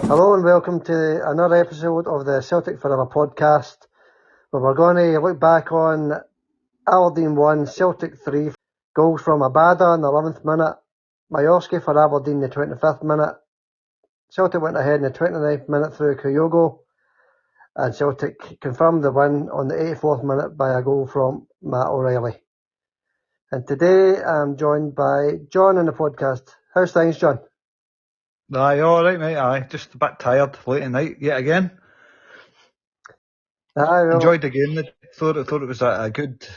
Hello and welcome to another episode of the Celtic Forever podcast, where we're going to look back on Aberdeen 1, Celtic 3, goals from Abada in the 11th minute, Majorski for Aberdeen in the 25th minute, Celtic went ahead in the 29th minute through Kyogo, and Celtic confirmed the win on the 84th minute by a goal from Matt O'Reilly. And today I'm joined by John on the podcast. How's things, John? Aye, alright mate, aye. Just a bit tired, late at night, yet again. Enjoyed the game, thought it was a good,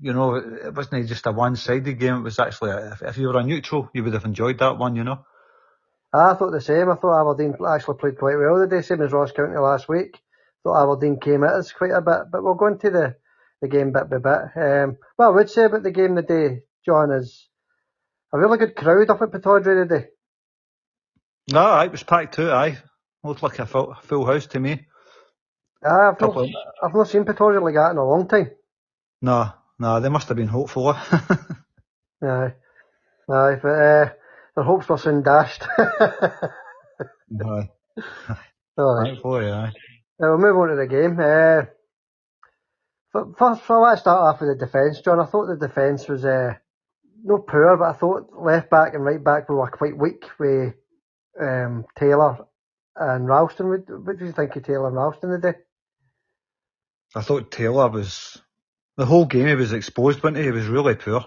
it wasn't just a one-sided game, it was actually, if you were a neutral, you would have enjoyed that one, I thought the same. I thought Aberdeen actually played quite well today, same as Ross County last week. Thought Aberdeen came at us quite a bit, but we'll go into the game bit by bit. What I would say about the game today, John, is a really good crowd up at Pittodrie today. Aye, it was packed too, aye. Looked like a full house to me. I've not seen Pittodrie like that in a long time. No, they must have been hopeful. Aye, but their hopes were soon dashed. Aye. Alright. Thankfully, aye. We'll move on to the game. First, I want to start off with the defence, John. I thought the defence was no poor, but I thought left back and right back were quite weak with Taylor and Ralston. What do you think of Taylor and Ralston today? I thought Taylor was, the whole game he was exposed, wasn't he? He was really poor.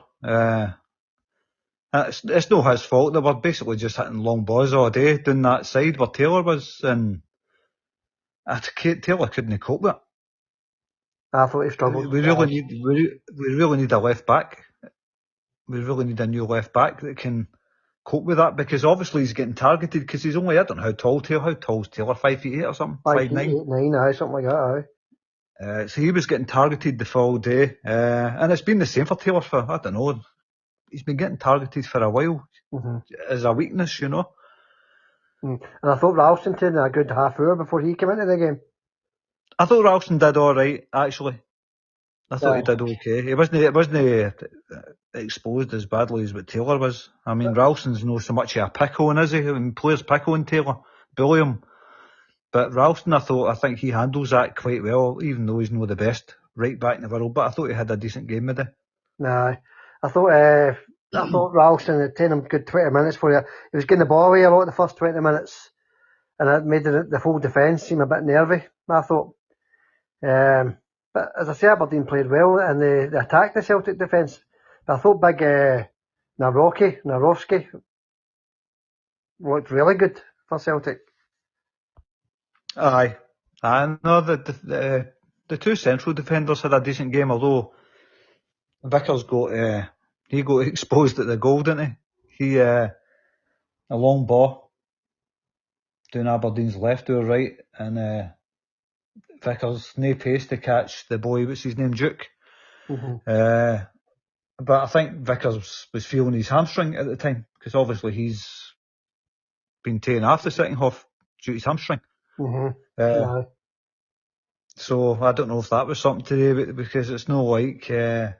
It's no his fault. They were basically just hitting long balls all day down that side where Taylor was, and Taylor couldn't cope with it. I thought he struggled. We really need a left back. We really need a new left back that can cope with that, because obviously he's getting targeted because he's only, I don't know how tall's Taylor, 5'8" or something? 5'9", 5'9", something like that, aye. So he was getting targeted the full day, and it's been the same for Taylor for, I don't know, he's been getting targeted for a while, as a weakness, And I thought Ralston did a good half hour before he came into the game. I thought Ralston did alright, actually. I thought he did okay. It wasn't exposed as badly as what Taylor was. I mean, Ralston's not so much of a pickle, is he? I mean, players pickle on Taylor, bully him. But Ralston, I think he handles that quite well, even though he's not the best right back in the world. But I thought he had a decent game with it. Nah, I thought Ralston had taken him good 20 minutes for you. He was getting the ball away a lot the first 20 minutes, and it made the whole defence seem a bit nervy, I thought. But as I say, Aberdeen played well and they attacked the Celtic defence. But I thought big Nawrocki looked really good for Celtic. Aye. I know that the two central defenders had a decent game, although Vickers got exposed at the goal, didn't he? He a long ball down Aberdeen's left or right, and Vickers no pace to catch the boy, what's his name, Duke. But I think Vickers was feeling his hamstring at the time, because obviously he's been taken off the second half due to his hamstring. So I don't know if that was something to do with it, because it's not like the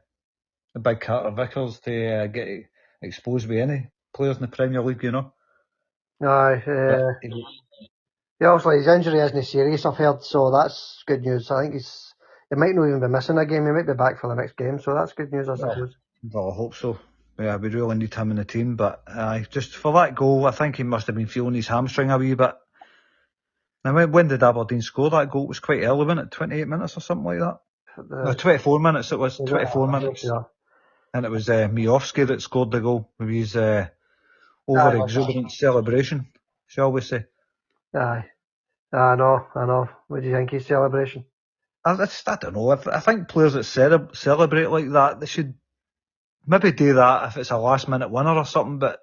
big Carter Vickers to get exposed with any players in the Premier League, Yeah, obviously his injury isn't serious, I've heard, so that's good news. I think he might not even be missing a game. He might be back for the next game, so that's good news, I suppose. Well, I hope so. Yeah, we really need him in the team, but just for that goal, I think he must have been feeling his hamstring a wee bit. Now, when did Aberdeen score that goal? It was quite early, wasn't it? 28 minutes or something like that? No, 24 minutes it was. 24 minutes. Yeah. And it was Majorski that scored the goal with his over-exuberant celebration, shall we say. Aye. I know. What do you think of his celebration? I don't know. I think players that celebrate like that, they should maybe do that if it's a last-minute winner or something, but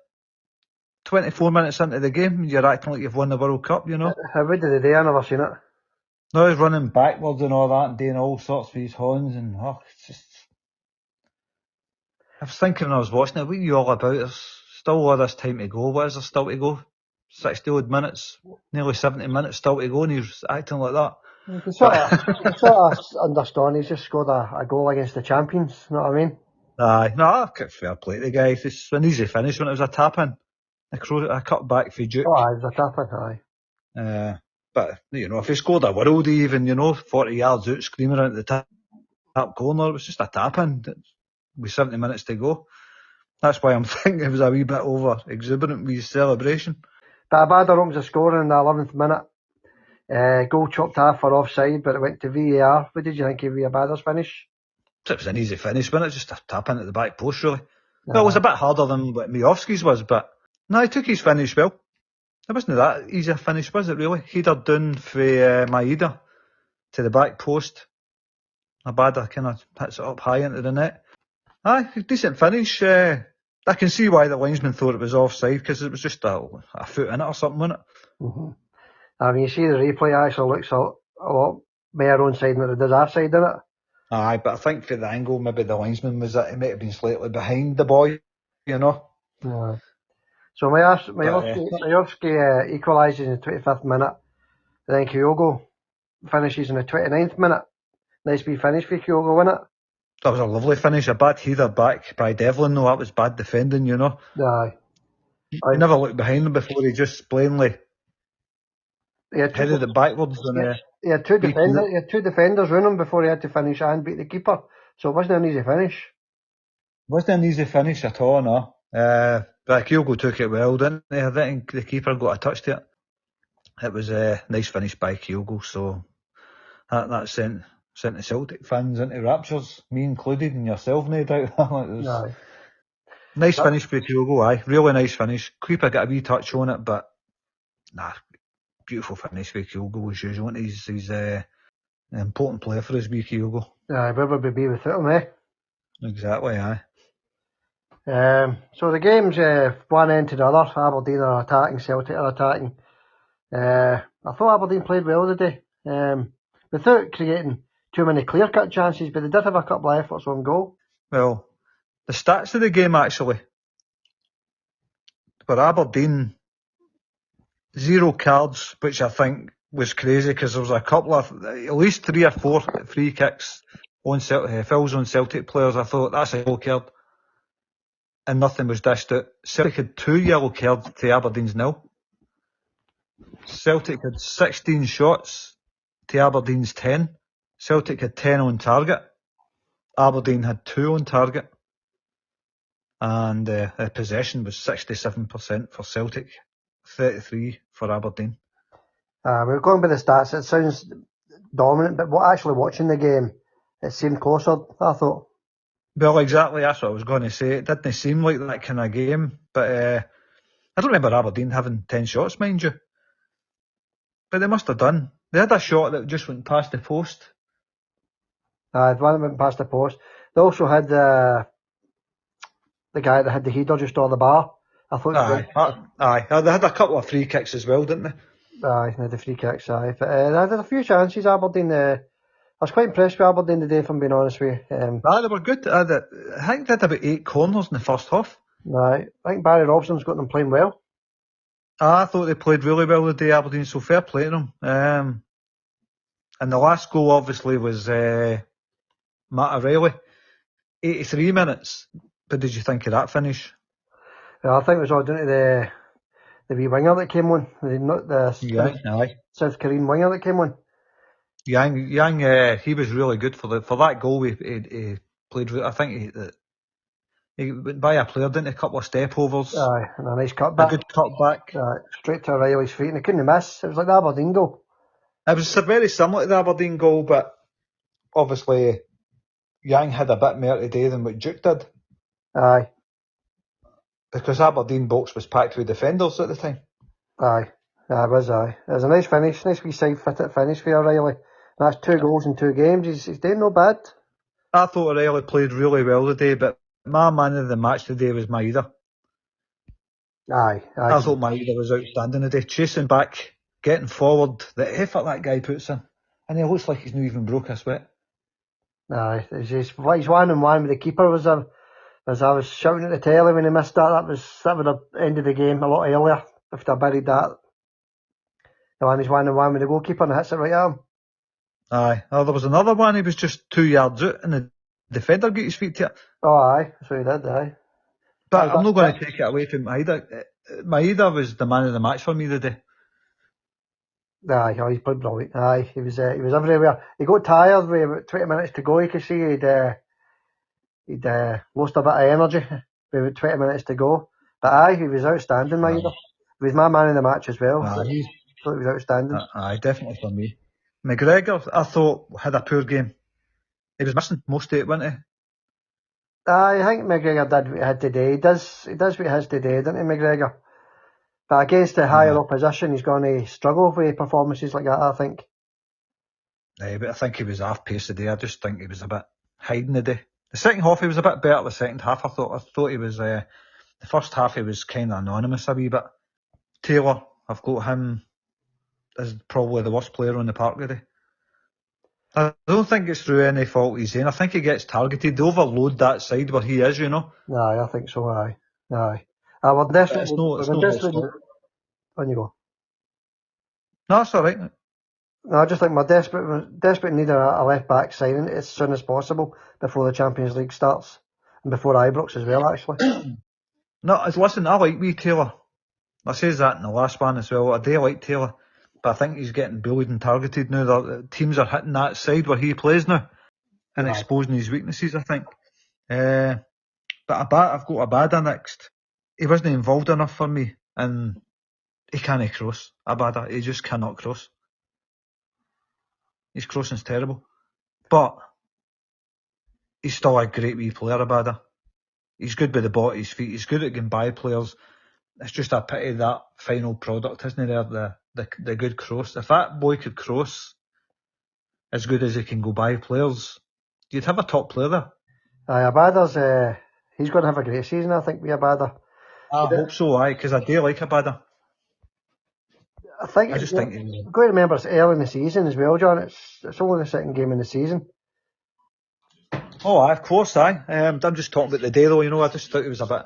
24 minutes into the game, you're acting like you've won the World Cup, How did the day? I never seen it. No, he's running backwards and all that and doing all sorts with his horns and, it's just... I was thinking when I was watching it, what are you all about? There's still all this time to go. What is there still to go? 60 odd minutes, nearly 70 minutes still to go, and he's acting like that. You sort of understand he's just scored a goal against the champions, you know what I mean? Aye, no, fair play to the guy. It's an easy finish when it was a tap in. A cut back for Duke. Oh, aye, it was a tap-in, aye. But, if he scored a worldie even, 40 yards out, screaming out the top corner, it was just a tap-in with 70 minutes to go. That's why I'm thinking it was a wee bit over exuberant with his celebration. But Abada opens the scoring in the 11th minute. Goal chopped half for offside, but it went to VAR. What did you think of Abada's finish? It was an easy finish, wasn't it? Just a tap in at the back post, really. Well, it was a bit harder than what Miovski's was, but no, he took his finish well. It wasn't that easy a finish, was it, really? Header down for Maeda to the back post. Abada kind of hits it up high into the net. Aye, decent finish. I can see why the linesman thought it was offside, because it was just a foot in it or something, wasn't it? Mm-hmm. I mean, you see the replay actually looks a lot more onside than it does offside, doesn't it? Aye, but I think for the angle, maybe the linesman was that he might have been slightly behind the boy, Yeah. So Majowski equalises in the 25th minute, and then Kyogo finishes in the 29th minute. Nice wee finish for Kyogo, wasn't it? That was a lovely finish, a bad header back by Devlin, though. That was bad defending, Aye. He never looked behind him before, he just plainly headed it backwards. He had two defenders round him before he had to finish and beat the keeper, so it wasn't an easy finish. It wasn't an easy finish at all, no. But Kyogo took it well, didn't he? I think the keeper got a touch to it. It was a nice finish by Kyogo, so that sent the Celtic fans into raptures, me included, and yourself, no doubt. Aye. Nice finish for Kyogo, aye. Really nice finish. Keeper got a wee touch on it, but beautiful finish for Kyogo as usual. He's an important player for us, wee Kyogo. Aye, where would we be without him, eh? Exactly, aye. So the game's one end to the other. Aberdeen are attacking, Celtic are attacking. I thought Aberdeen played well today, without creating too many clear-cut chances, but they did have a couple of efforts on goal. Well, the stats of the game actually, for Aberdeen, 0 cards, which I think was crazy, because there was a couple of, at least 3 or 4 free kicks on fouls on Celtic players. I thought, that's a yellow card. And nothing was dished out. Celtic had 2 yellow cards to Aberdeen's 0. Celtic had 16 shots to Aberdeen's 10. Celtic had 10 on target. Aberdeen had 2 on target. And possession was 67% for Celtic, 33% for Aberdeen. We're going by the stats. It sounds dominant, but actually watching the game, it seemed closer, I thought. Well, exactly, that's what I was going to say. It didn't seem like that kind of game, but I don't remember Aberdeen having 10 shots, mind you. But they must have done. They had a shot that just went past the post. The one that went past the post. They also had the guy that had the header just on the bar. I thought. Aye. They had a couple of free kicks as well, didn't they? Aye, they had the free kicks, aye. But they had a few chances, Aberdeen. I was quite impressed with Aberdeen today, if I'm being honest with you. They were good. I think they had about 8 corners in the first half. Aye, I think Barry Robson's got them playing well. I thought they played really well today, Aberdeen, so fair play to them. And the last goal, obviously, was Matt O'Reilly. 83 minutes. What did you think of that finish? I think it was all down to the wee winger that came on. The South Korean winger that came on. Yang, he was really good for that goal. He played. I think he went by a player, didn't he? A couple of step overs. Aye, and a nice cutback. A good cutback. Straight to O'Reilly's feet, and he couldn't miss. It was like the Aberdeen goal. It was very similar to the Aberdeen goal, but obviously Yang had a bit more today than what Duke did. Aye. Because Aberdeen box was packed with defenders at the time. Aye. It was a nice finish, nice wee side-footed finish for O'Reilly. That's 2 goals in 2 games. He's doing no bad. I thought O'Reilly played really well today, but my man of the match today was Maeda. Aye. I thought Maeda was outstanding today, chasing back, getting forward, the effort that guy puts in, and he looks like he's not even broke a sweat. Aye, he's 1-on-1 with the keeper. As I was shouting at the telly when he missed that would have ended the game a lot earlier if they buried that. The one he's 1-on-1 with the goalkeeper and hits it right at him. Aye. There was another one, he was just 2 yards out and the defender got his feet to it. Oh, aye. So he did, aye. But I'm not going to take it away from Maeda. Maeda was the man of the match for me today. Aye, oh, he's played brilliant. Aye, he was everywhere. He got tired with about 20 minutes to go. You could see he'd lost a bit of energy with about 20 minutes to go. But aye, he was outstanding, Maeda. He was my man of the match as well. So he was outstanding. Aye, definitely for me. McGregor, I thought, had a poor game. He was missing most of it, wasn't he? Aye, I think McGregor did what he had today. He does what he has today, doesn't he, McGregor? But against the higher opposition, he's going to struggle with performances like that, I think. Aye, but I think he was off pace today. I just think he was a bit hiding today. The second half, he was a bit better. The second half, I thought he was. The first half, he was kind of anonymous a wee bit. Taylor, I've got him as probably the worst player on the park today. I don't think it's through any fault he's in. I think he gets targeted. They overload that side where he is, you know. Aye, I think so. Aye. We're desperate. It's no his fault. On you go. No, it's all right. No, I just think we're desperate need a left back signing as soon as possible before the Champions League starts and before Ibrox as well. Actually. No, listen, I like wee Taylor. I says that in the last one as well. I do like Taylor, but I think he's getting bullied and targeted now. The teams are hitting that side where he plays now and exposing his weaknesses, I think. But I've got Abada next. He wasn't involved enough for me, and he can't cross. Abada, he just cannot cross. His crossing's terrible. But he's still a great wee player, Abada. He's good with the ball at his feet. He's good at getting by players. It's just a pity that final product, isn't there? The good cross. If that boy could cross as good as he can go by players, you'd have a top player there. Aye, Abada's he's going to have a great season, I think, with Abada. I hope so, aye, because I do like Abada. I just think you've got to remember it's early in the season as well, John. It's only the second game in the season. Oh, aye, of course, aye. I'm just talking about the day though, you know. I just thought it was a bit.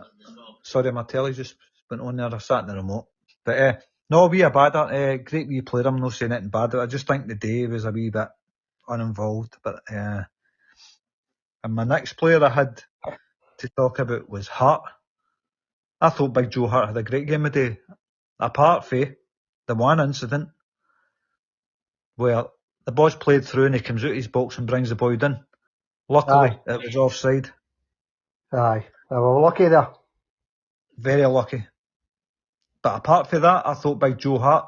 Sorry, my telly just went on there. I sat in the remote, but no, wee Abada, great wee player. I'm not saying anything bad. I just think the day was a wee bit uninvolved. But and my next player I had to talk about was Hart. I thought Big Joe Hart had a great game today. Apart from the one incident where the ball's played through and he comes out his box and brings the ball in. Luckily, it was offside. Aye, we were lucky there. Very lucky. But apart from that, I thought Big Joe Hart,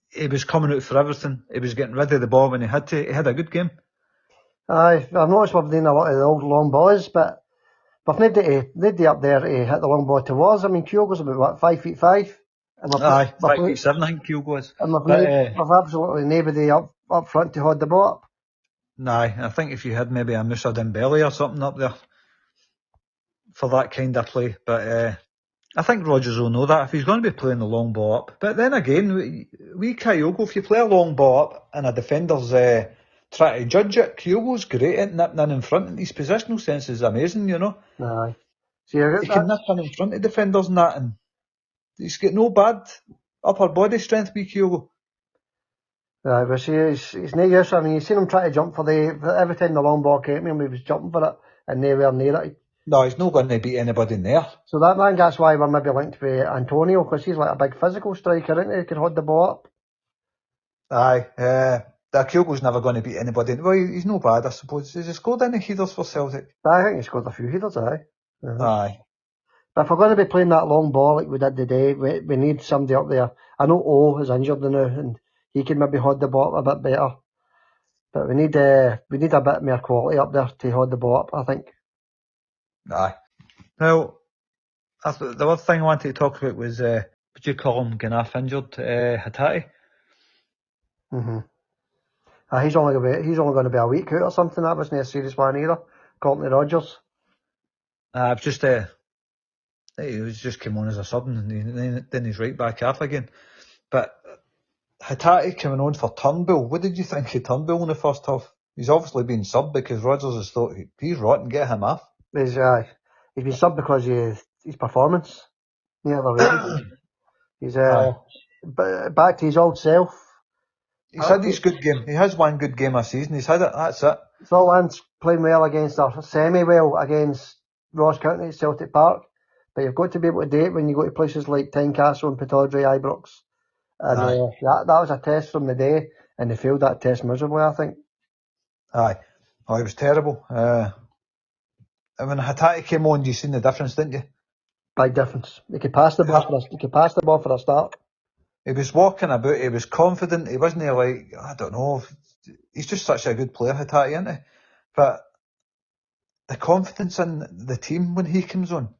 he was coming out for everything. He was getting rid of the ball when he had to. He had a good game. Aye, I've noticed we've done a lot of the old long balls, but we've nobody up there to hit the long ball towards. I mean, Kyogo's about, what, 5'5"? Aye, 5'7", I think Kyogo is. And we've absolutely nobody up front to hold the ball up. Aye, I think if you had maybe a Moussa Dembele or something up there for that kind of play. But I think Rodgers will know that if he's going to be playing the long ball up. But then again, we Kyogo, if you play a long ball up and a defender's try to judge it, Kyogo's great at nipping in front, and his positional sense is amazing, you know. Aye. He can nip in front of defenders and that, and he's got no bad upper body strength with Kyogo. Aye, but he's no use. I mean, you've seen him try to jump for every time the long ball came to him, he was jumping for it and nowhere near it. No, he's not going to beat anybody in there. So that's why we're maybe linked with Antonio, because he's like a big physical striker, isn't he? He can hold the ball up. Aye, Kyogo's never going to beat anybody. Well, he's no bad, I suppose. Has he scored any headers for Celtic? I think he scored a few headers, aye. Aye. But if we're going to be playing that long ball like we did today, we need somebody up there. I know O is injured now, and he can maybe hold the ball up a bit better. But we need a bit more quality up there to hold the ball up, I think. Aye. Now, the other thing I wanted to talk about was, would you call him Ganaf injured, Hatate? He's only going to be a week out or something. That wasn't a serious one either, according to Rodgers. It's just, he was just came on as a sub and then he's right back off again. But Hatate coming on for Turnbull, what did you think of Turnbull in the first half? He's obviously been subbed because Rodgers has thought he's rotten, get him off. He's been subbed because of his performance. He's back to his old self. He's had his good game. He has one good game a season. He's had it. That's it. Scotland's playing well against, or semi-well against Ross County at Celtic Park. but you've got to be able to do it when you go to places like Tynecastle and Pittodrie, Ibrox. And Aye. that was a test from the day, and they failed that test miserably, I think. Aye. Oh, it was terrible. And when Hatate came on, you seen the difference, didn't you? Big difference. He could pass the ball for a start. He was walking about, he was confident, he wasn't like, I don't know, he's just such a good player, Hatate, isn't he? But the confidence in the team when he comes on,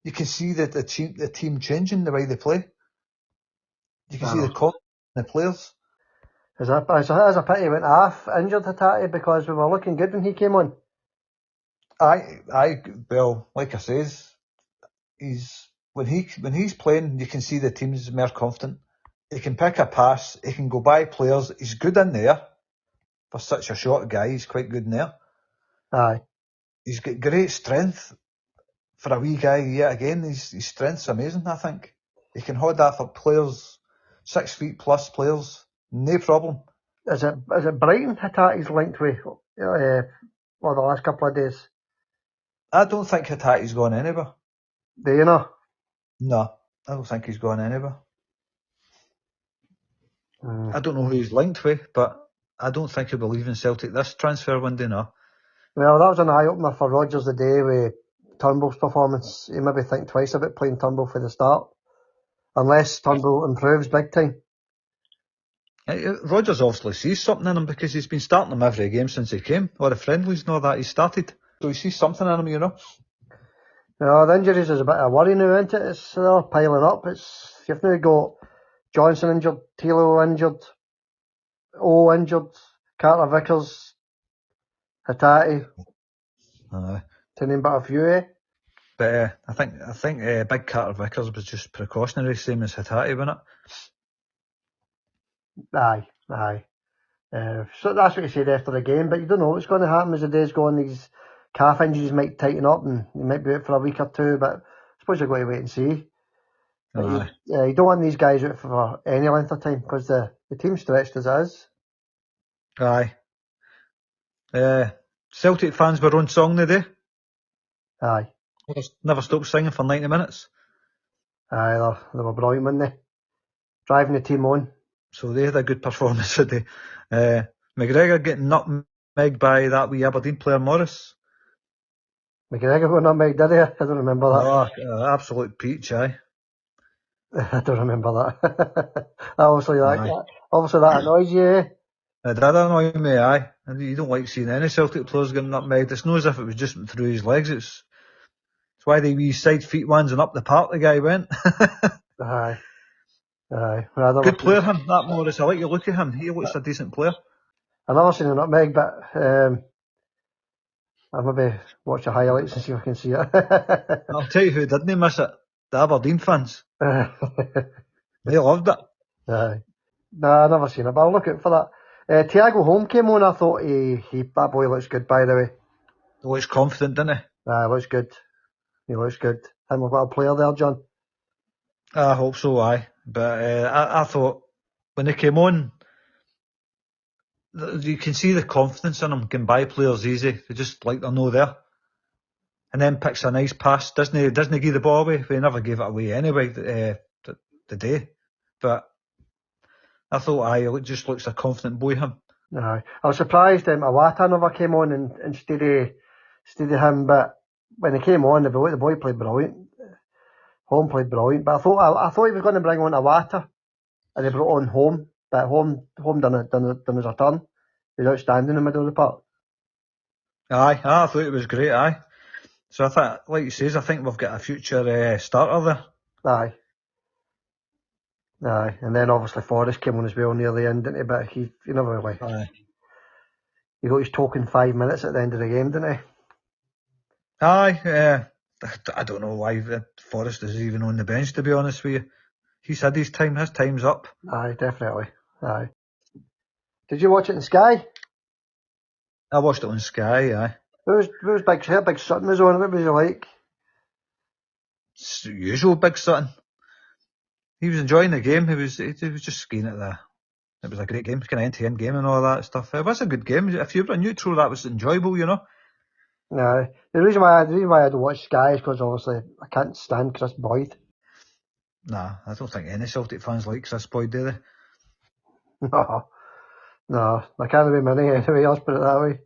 you can see that the team changing the way they play. You can see the confidence in the players. It's a pity he went off injured, Hatate, because we were looking good when he came on. Well, like I says, when he's playing, you can see the team's more confident. He can pick a pass, he can go by players, he's good in there. For such a short guy, he's quite good in there. Aye. He's got great strength for a wee guy. Yet again, his strength's amazing, I think. He can hold that for players, 6 feet plus players, no problem. Is it Brighton Hatate's linked with the last couple of days? I don't think Hatate's gone anywhere. Do you know? No, I don't think he's gone anywhere. I don't know who he's linked with, but I don't think he'll be leaving Celtic this transfer window, no. Well, that was an eye-opener for Rodgers the day with Turnbull's performance. He maybe think twice about playing Turnbull for the start. Unless Turnbull improves big time. Rodgers obviously sees something in him because he's been starting him every game since he came, or the friendlies and all that he started. So he sees something in him, you know. The injuries is a bit of a worry now, isn't it? It's piling up. You've now got Johnson injured, Tilo injured, O injured, Carter Vickers, Hatate, to name but a few, eh? But I think Big Carter Vickers was just precautionary, same as Hatate, wasn't it? Aye. So that's what he said after the game, but you don't know what's going to happen as the days go on. These calf injuries might tighten up and he might be out for a week or two, but I suppose you've got to wait and see. You don't want these guys out for any length of time because the team's stretched as it is. Aye. Celtic fans were on song today. Aye. Never stopped singing for 90 minutes. Aye, they were brilliant, weren't they? Driving the team on. So they had a good performance today. McGregor getting nutmegged by that wee Aberdeen player Morris. McGregor got nutmegged, did he? I don't remember that. Oh, absolute peach, aye. I don't remember that. Obviously that annoys you, eh? It did annoy me, aye. And you don't like seeing any Celtic players getting nutmegged. It's not as if it was just through his legs. It's why the wee side feet ones and up the park the guy went. Aye. Good player, him, that Morris. I like the look at him. He looks a decent player. I've never seen a nutmeg, but I'll maybe watch the highlights and see if I can see it. I'll tell you who didn't miss it. The Aberdeen fans. They loved it. Aye. Nah, I've never seen it, but I'll look out for that. Thiago Holm came on. I thought that boy looks good, by the way. He looks confident, doesn't he? He looks good. He looks good. Him we've got a player there, John. I hope so, aye. But I thought when they came on, you can see the confidence in them, can buy players easy. They just like they're no there. And then picks a nice pass. Doesn't give the ball away. They never gave it away anyway today. But I thought, he just looks a confident boy, him. Aye. I was surprised Awata never came on instead of him, but when he came on, the boy played brilliant. Holm played brilliant, but I thought he was going to bring on Awata, and he brought on Holm, but Holm done his return. He was outstanding in the middle of the park. Aye, I thought it was great, aye. So I thought, like you says, I think we've got a future starter there. Aye. And then obviously Forrest came on as well near the end, didn't he? But he never really. Aye. He got his token 5 minutes at the end of the game, didn't he? Aye, I don't know why Forrest is even on the bench, to be honest with you. He's had his time, his time's up. Aye, definitely. Aye. Did you watch it in Sky? I watched it on Sky, aye. Who's Big Sutton was on? What was he like? It's the usual Big Sutton. He was enjoying the game. He was just skiing at it was a great game, kind of end-to-end game and all that stuff. It was a good game. If you were a neutral, that was enjoyable, you know. No, the reason why I don't watch Sky is because obviously I can't stand Chris Boyd. Nah, I don't think any Celtic fans like Chris Boyd, do they? No, I can't be many anyway, let's put it that way.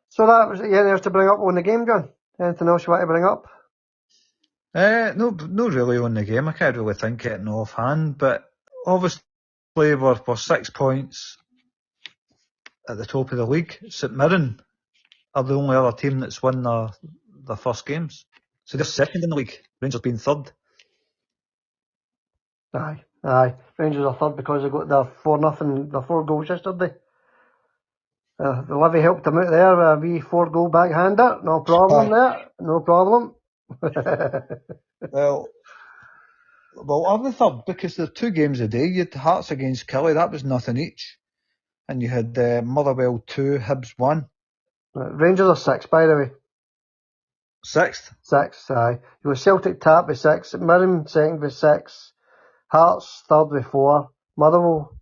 So that was anything else to bring up on the game, John? Anything else you want to bring up? No really on the game. I can't really think it offhand, but obviously we're 6 points at the top of the league. St Mirren are the only other team that's won their first games. So they're second in the league. Rangers being third. Aye. Rangers are third because they got their 4 goals yesterday. The Levy helped them out there with a wee 4-goal backhander. No problem there. No problem. Well, are they third? Because there are 2 games a day. You had Hearts against Kelly, that was nothing each. And you had Motherwell 2, Hibs 1. Rangers are 6, by the way. 6th? 6, aye. You got Celtic tap with 6, Mirren second with 6, Hearts third with 4, Motherwell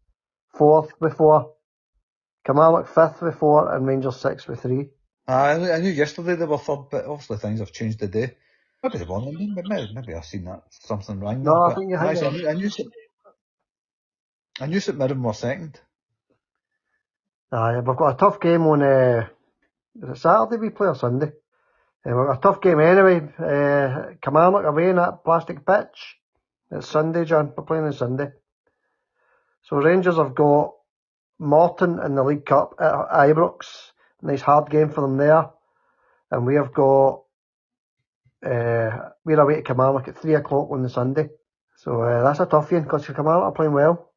fourth with 4, Kilmarnock fifth with 4, and Rangers 6th with 3. I knew yesterday they were third, but obviously things have changed today. Maybe they won. Maybe I've seen that something wrong there. No, I But think you I think knew St Mirren were second. aye, we've got a tough game on, is it Saturday we play or Sunday? We've got a tough game anyway. Kilmarnock away in that plastic pitch. It's Sunday, John. We're playing on Sunday. So Rangers have got Morton in the League Cup at Ibrox. Nice hard game for them there. And we have got, we're away to Kilmarnock at 3 o'clock on the Sunday. So that's a tough one because Kilmarnock are playing well.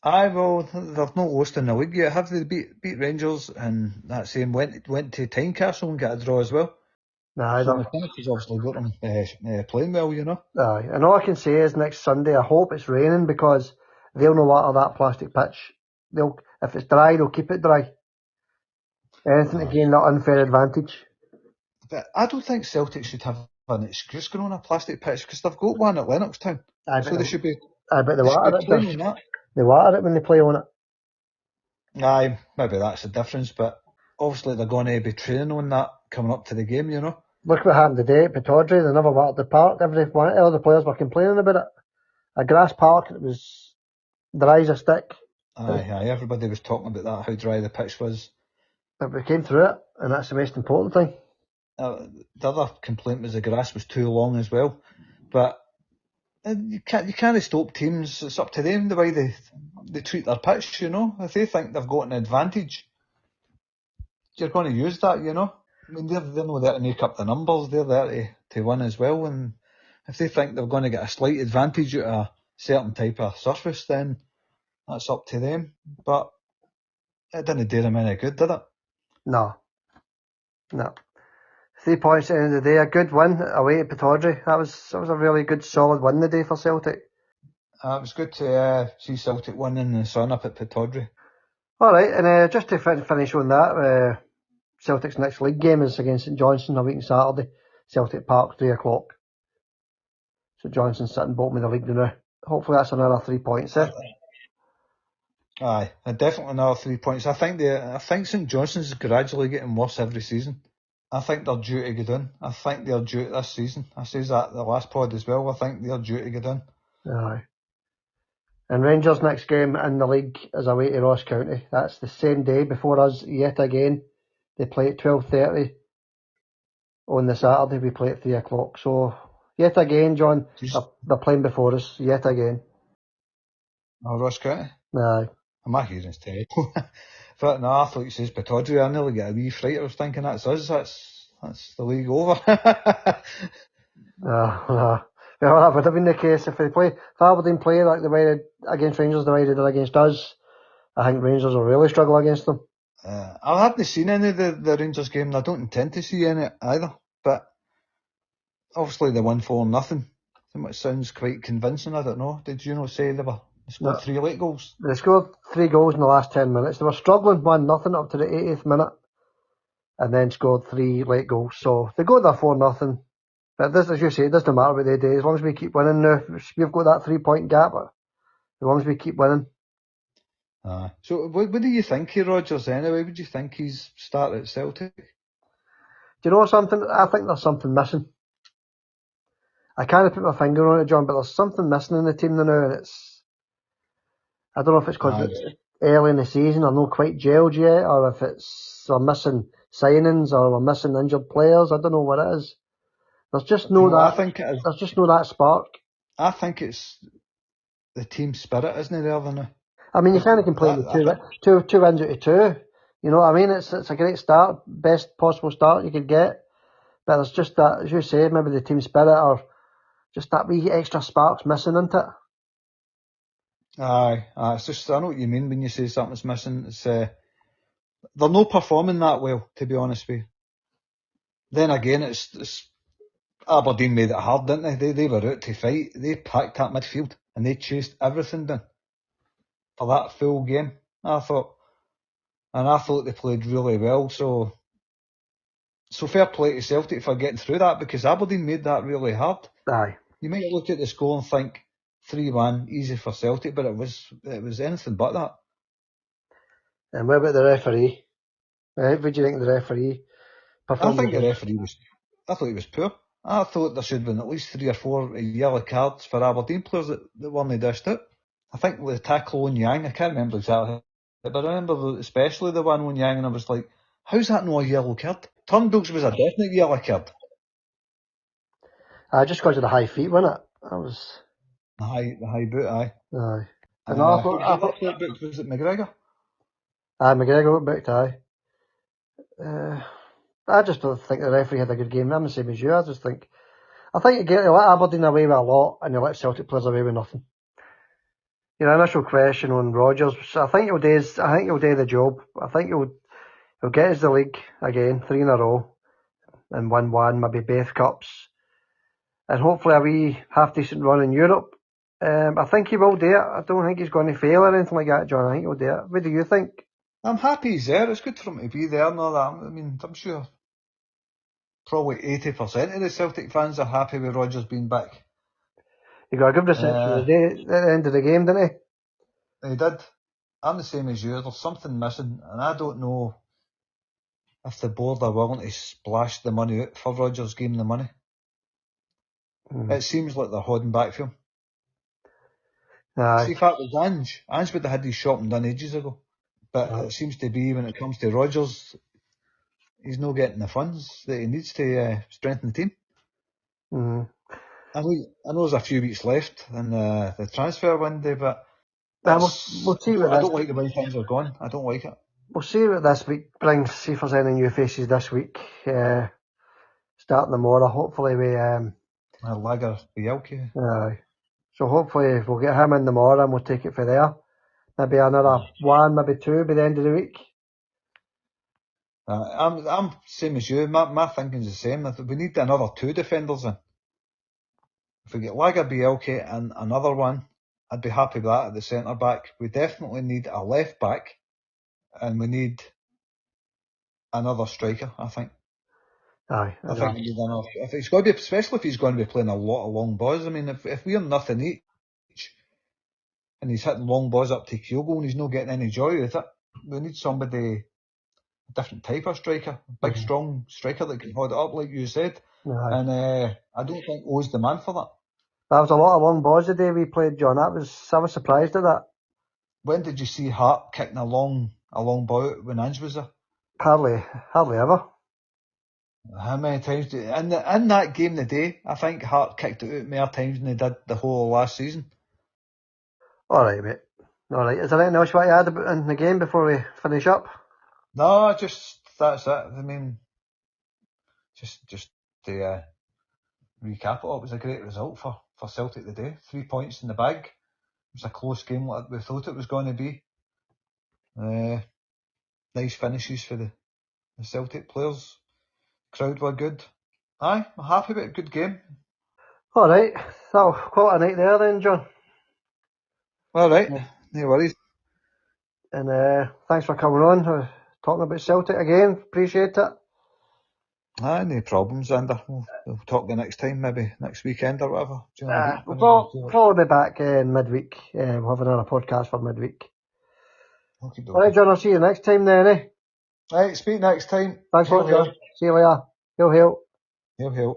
Aye, well, they've not lost in the league yet, have they? Beat Rangers, and that same went to Tynecastle and got a draw as well. Aye, so McConaughey's obviously got them playing well, you know. Aye, and all I can say is next Sunday I hope it's raining because they'll no matter that plastic pitch. If it's dry, they'll keep it dry. Anything to gain that unfair advantage. But I don't think Celtic should have an excuse going on a plastic pitch because they've got one at Lennoxtown. So they should be. I bet they water it. Playing on that. They water it when they play on it. Aye, maybe that's the difference, but obviously they're going to be training on that coming up to the game, you know. Look what happened today at Pittodrie. They never watered the park. All the players were complaining about it. A grass park, it was dry as a stick. Aye, everybody was talking about that, how dry the pitch was. But we came through it, and that's the most important thing. The other complaint was the grass was too long as well, but you can't stop teams. It's up to them the way they treat their pitch, you know. If they think they've got an advantage, you're going to use that, you know. I mean, they're not there to make up the numbers. They're there to win as well. And if they think they're going to get a slight advantage out of a certain type of surface, then that's up to them. But it didn't do them any good, did it? No. 3 points at the end of the day. A good win away at Pittodrie. That was a really good, solid win the day for Celtic. It was good to see Celtic winning the sun up at Pittodrie. All right, and just to finish on that, Celtic's next league game is against St Johnstone a week on Saturday. Celtic Park, 3 o'clock. St Johnstone's sitting bottom of the league now. Hopefully that's another 3 points there. Aye, definitely another 3 points. I think St Johnstone's is gradually getting worse every season. I think they're due to go down. I think they're due this season. I says that the last pod as well. I think they're due to go down. Aye. And Rangers' next game in the league is away to Ross County. That's the same day before us yet again. They play at 12:30 on the Saturday. We play at 3 o'clock. So, yet again, John, they're playing before us. Yet again. Oh, Ross County? Aye. My hearing's terrible. But no, I thought you says Pittodrie. I nearly got a wee fright. I was thinking that's us. That's the league over. No. Well, that would have been the case if Aberdeen play like the way against Rangers, the way they did against us. I think Rangers will really struggle against them. I haven't seen any of the Rangers game, and I don't intend to see any either. But obviously they won 4-0. Which sounds quite convincing. I don't know. Did you not say they scored 3 late goals? They scored 3 goals in the last 10 minutes. They were struggling 1-0 up to the 80th minute, and then scored 3 late goals. So they got their 4-0. But this, as you say, it doesn't matter what they do. As long as we keep winning now, we've got that 3 point gap. As long as we keep winning. So what do you think of Rodgers anyway? Would you think he's started at Celtic? Do you know something? I think there's something missing. I can't put my finger on it, John, but there's something missing in the team now, and I don't know if it's because it's early in the season or not quite gelled yet, or if it's we're missing signings or we're missing injured players. I don't know what it is. There's just no I think it is. There's just no that spark. I think it's the team spirit, isn't it, there now? I mean, you can't complain with two wins out of two. You know what I mean? It's a great start, best possible start you could get. But there's just that, as you say, maybe the team spirit or just that wee extra spark's missing, isn't it? Aye. It's just, I know what you mean when you say something's missing. It's they're not performing that well, to be honest with you. Then again, it's Aberdeen made it hard, didn't they? They were out to fight. They packed that midfield and they chased everything down for that full game. I thought they played really well. So fair play to Celtic for getting through that, because Aberdeen made that really hard. Aye. You might look at the score and think 3-1, easy for Celtic, but it was anything but that. And what about the referee? What do you think of the referee? I thought he was poor. I thought there should have been at least 3 or 4 yellow cards for Aberdeen players that weren't dished out. I think with the tackle on Yang, I can't remember exactly, but I remember especially the one on Yang, and I was like, how's that not a yellow card? Turnbull's was a definite yellow card. Just because of the high feet, wasn't it? That was the high boot, aye. Aye. And I thought booked, was it McGregor? Aye, McGregor got booked, aye. I just don't think the referee had a good game. I'm the same as you. I think you let Aberdeen away with a lot and you let Celtic players away with nothing. Your initial question on Rodgers, I think he'll do the job. I think he'll get us the league again, 3 in a row, and win one, maybe both cups, and hopefully a wee half decent run in Europe. I think he will do it. I don't think he's going to fail or anything like that, John. I think he'll do it. What do you think? I'm happy he's there. It's good for him to be there and all that. I mean, I'm sure probably 80% of the Celtic fans are happy with Rodgers being back. He got a good reception at the end of the game, didn't he? He did. I'm the same as you. There's something missing, and I don't know if the board are willing to splash the money out for Rodgers, give him the money. It seems like they're holding back for him. Aye. See, if that was Ange would have had his shopping done ages ago. But it seems to be, when it comes to Rodgers, he's not getting the funds that he needs to strengthen the team. I know there's a few weeks left in the transfer window, but we'll see I don't like the way things are going. I don't like it. We'll see what this week brings, see if there's any new faces this week. Starting tomorrow, hopefully we... Lager Bielke. Aye. So hopefully we'll get him in tomorrow and we'll take it from there. Maybe another 1, maybe 2 by the end of the week. I'm same as you. My thinking's the same. We need another 2 defenders in. If we get Lager Bielke and another one, I'd be happy with that at the centre back. We definitely need a left back, and we need another striker, I think. Aye. I think we need another. If it's going to be, especially if he's going to be playing a lot of long balls. I mean, if we're nothing each, and he's hitting long balls up to Kyogo and he's not getting any joy with it, we need somebody, a different type of striker, big strong striker that can hold it up, like you said. And I don't think O's the man for that. That was a lot of long balls the day we played, John. I was surprised at that. When did you see Hart kicking a long ball out when Ange was there? Hardly ever. How many times in that game today, I think Hart kicked it out more times than he did the whole of last season. Alright, mate. Alright, is there anything else you want to add about in the game before we finish up? No, just that's it. I mean, just to recap it all, it was a great result for Celtic today. 3 points in the bag. It was a close game like we thought it was going to be. Nice finishes for the Celtic players. Crowd were good. Aye, I'm happy with a good game. Alright, that'll call it a night there then, John. Alright, no worries. And thanks for coming on, talking about Celtic again. Appreciate it. Aye, no problems, Ander. We'll talk the next time, maybe next weekend or whatever. We'll probably be back in midweek. We'll have another podcast for midweek. Okay, Alright, John, I'll see you next time then, eh? Right, speak next time. Thanks a lot, John. See you later. Hail, hail. Hail, hail.